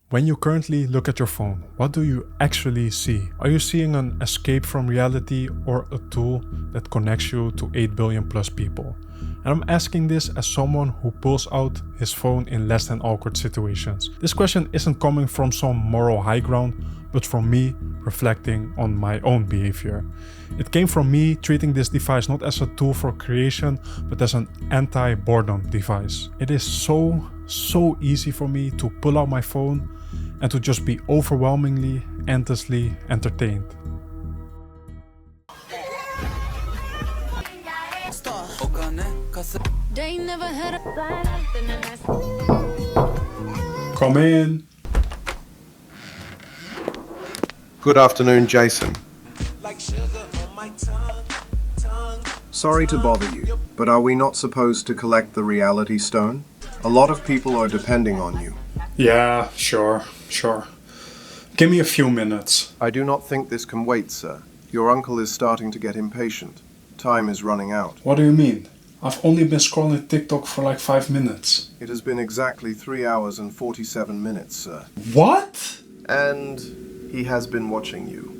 When you currently look at your phone, what do you actually see? Are you seeing an escape from reality or a tool that connects you to 8 billion plus people? And I'm asking this as someone who pulls out his phone in less than awkward situations. This question isn't coming from some moral high ground, but from me reflecting on my own behavior. It came from me treating this device not as a tool for creation, but as an anti-boredom device. It is so easy for me to pull out my phone and to just be overwhelmingly, endlessly entertained. Come in. Good afternoon, Jason. Sorry to bother you, but are we not supposed to collect the reality stone? A lot of people are depending on you. Yeah, sure. Give me a few minutes. I do not think this can wait, sir. Your uncle is starting to get impatient. Time is running out. What do you mean? I've only been scrolling TikTok for like 5 minutes. It has been exactly 3 hours and 47 minutes, sir. What? And he has been watching you.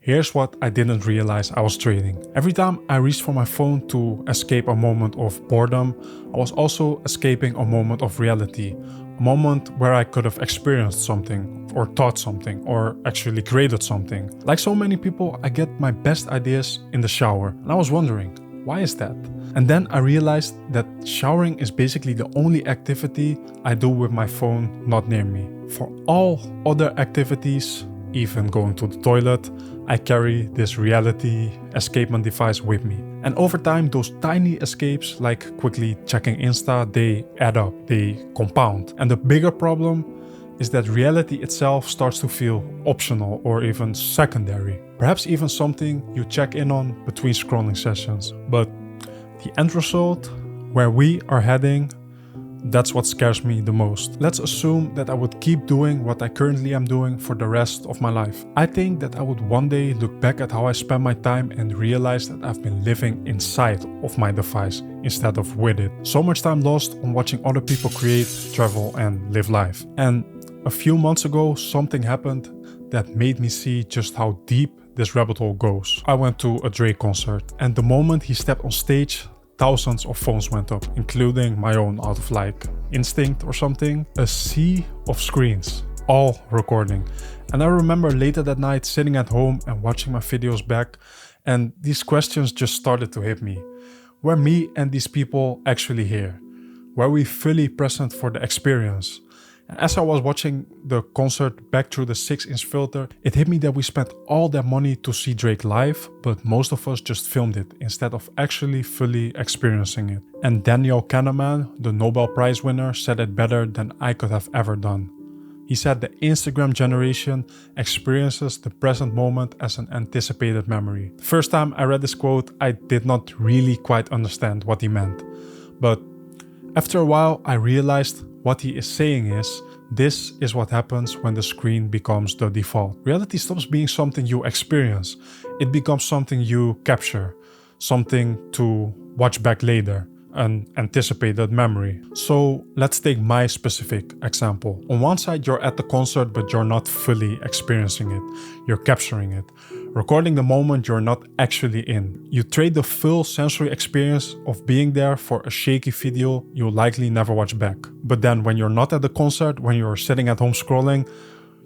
Here's what I didn't realize I was trading. Every time I reached for my phone to escape a moment of boredom, I was also escaping a moment of reality. A moment where I could have experienced something, or thought something, or actually created something. Like so many people, I get my best ideas in the shower. And I was wondering, why is that? And then I realized that showering is basically the only activity I do with my phone not near me. For all other activities, even going to the toilet, I carry this reality escapement device with me. And over time, those tiny escapes, like quickly checking Insta, they add up, they compound. And the bigger problem is that reality itself starts to feel optional or even secondary. Perhaps even something you check in on between scrolling sessions. But the end result, where we are heading, that's what scares me the most. Let's assume that I would keep doing what I currently am doing for the rest of my life. I think that I would one day look back at how I spent my time and realize that I've been living inside of my device instead of with it. So much time lost on watching other people create, travel, and live life. And a few months ago, something happened that made me see just how deep this rabbit hole goes. I went to a Drake concert, and the moment he stepped on stage, thousands of phones went up, including my own, out of like instinct or something. A sea of screens, all recording. And I remember later that night sitting at home and watching my videos back, and these questions just started to hit me. Were me and these people actually here? Were we fully present for the experience? And as I was watching the concert back through the 6-inch filter, it hit me that we spent all that money to see Drake live, but most of us just filmed it instead of actually fully experiencing it. And Daniel Kahneman, the Nobel Prize winner, said it better than I could have ever done. He said the Instagram generation experiences the present moment as an anticipated memory. The first time I read this quote, I did not really quite understand what he meant. But after a while, I realized what he is saying is, this is what happens when the screen becomes the default. Reality stops being something you experience. It becomes something you capture, something to watch back later, an anticipated memory. So let's take my specific example. On one side, you're at the concert, but you're not fully experiencing it. You're capturing it. Recording the moment you're not actually in. You trade the full sensory experience of being there for a shaky video you'll likely never watch back. But then when you're not at the concert, when you're sitting at home scrolling,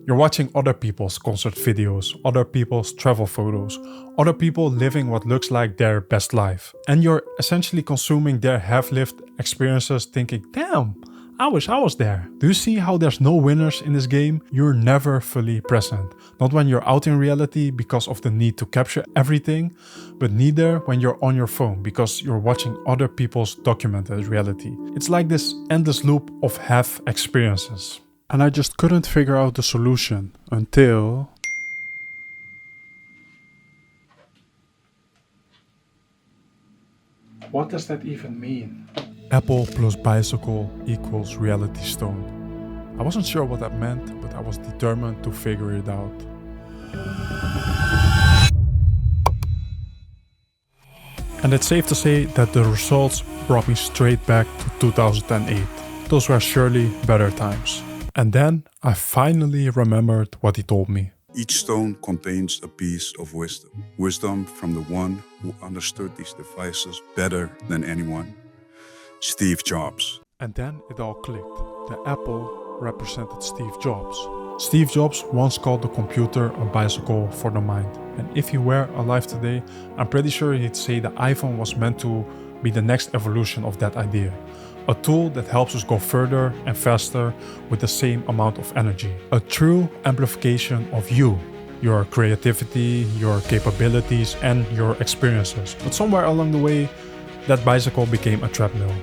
you're watching other people's concert videos, other people's travel photos, other people living what looks like their best life. And you're essentially consuming their half-lived experiences thinking, damn, I wish I was there. Do you see how there's no winners in this game? You're never fully present. Not when you're out in reality because of the need to capture everything, but neither when you're on your phone because you're watching other people's documented reality. It's like this endless loop of half experiences. And I just couldn't figure out the solution until... What does that even mean? Apple plus bicycle equals reality stone. I wasn't sure what that meant, but I was determined to figure it out. And it's safe to say that the results brought me straight back to 2008. Those were surely better times. And then I finally remembered what he told me. Each stone contains a piece of wisdom. Wisdom from the one who understood these devices better than anyone. Steve Jobs. And then it all clicked. The apple represented Steve Jobs. Steve Jobs once called the computer a bicycle for the mind. And if he were alive today, I'm pretty sure he'd say the iPhone was meant to be the next evolution of that idea. A tool that helps us go further and faster with the same amount of energy. A true amplification of you, your creativity, your capabilities, and your experiences. But somewhere along the way, that bicycle became a treadmill.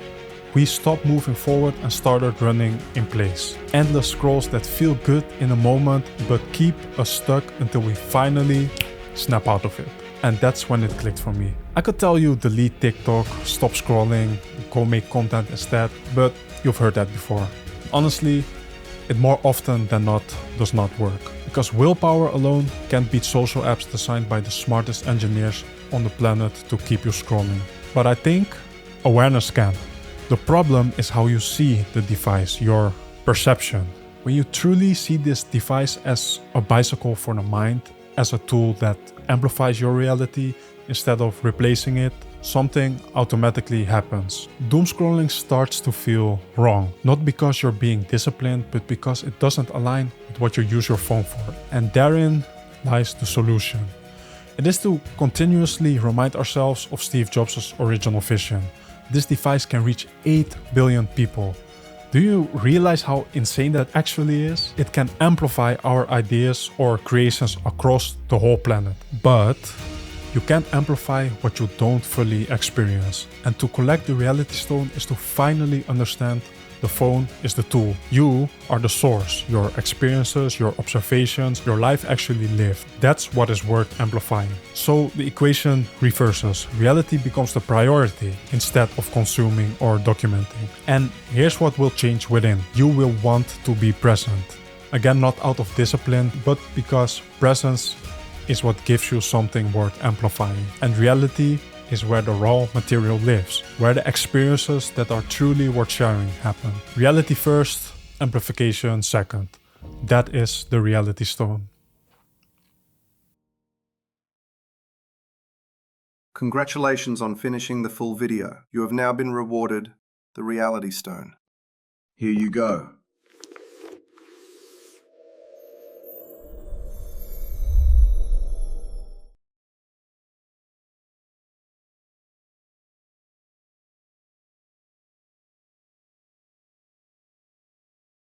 We stopped moving forward and started running in place. Endless scrolls that feel good in a moment but keep us stuck until we finally snap out of it. And that's when it clicked for me. I could tell you delete TikTok, stop scrolling, go make content instead, but you've heard that before. Honestly, it more often than not does not work. Because willpower alone can't beat social apps designed by the smartest engineers on the planet to keep you scrolling. But I think awareness can. The problem is how you see the device, your perception. When you truly see this device as a bicycle for the mind, as a tool that amplifies your reality instead of replacing it, something automatically happens. Doom scrolling starts to feel wrong, not because you're being disciplined, but because it doesn't align with what you use your phone for. And therein lies the solution. It is to continuously remind ourselves of Steve Jobs' original vision. This device can reach 8 billion people. Do you realize how insane that actually is? It can amplify our ideas or creations across the whole planet. But you can't amplify what you don't fully experience. And to collect the reality stone is to finally understand the phone is the tool. You are the source. Your experiences, your observations, your life actually lived. That's what is worth amplifying. So the equation reverses. Reality becomes the priority instead of consuming or documenting. And here's what will change within. You will want to be present. Again, not out of discipline, but because presence is what gives you something worth amplifying. And reality is where the raw material lives, where the experiences that are truly worth sharing happen. Reality first, amplification second. That is the reality stone. Congratulations on finishing the full video. You have now been rewarded the reality stone. Here you go.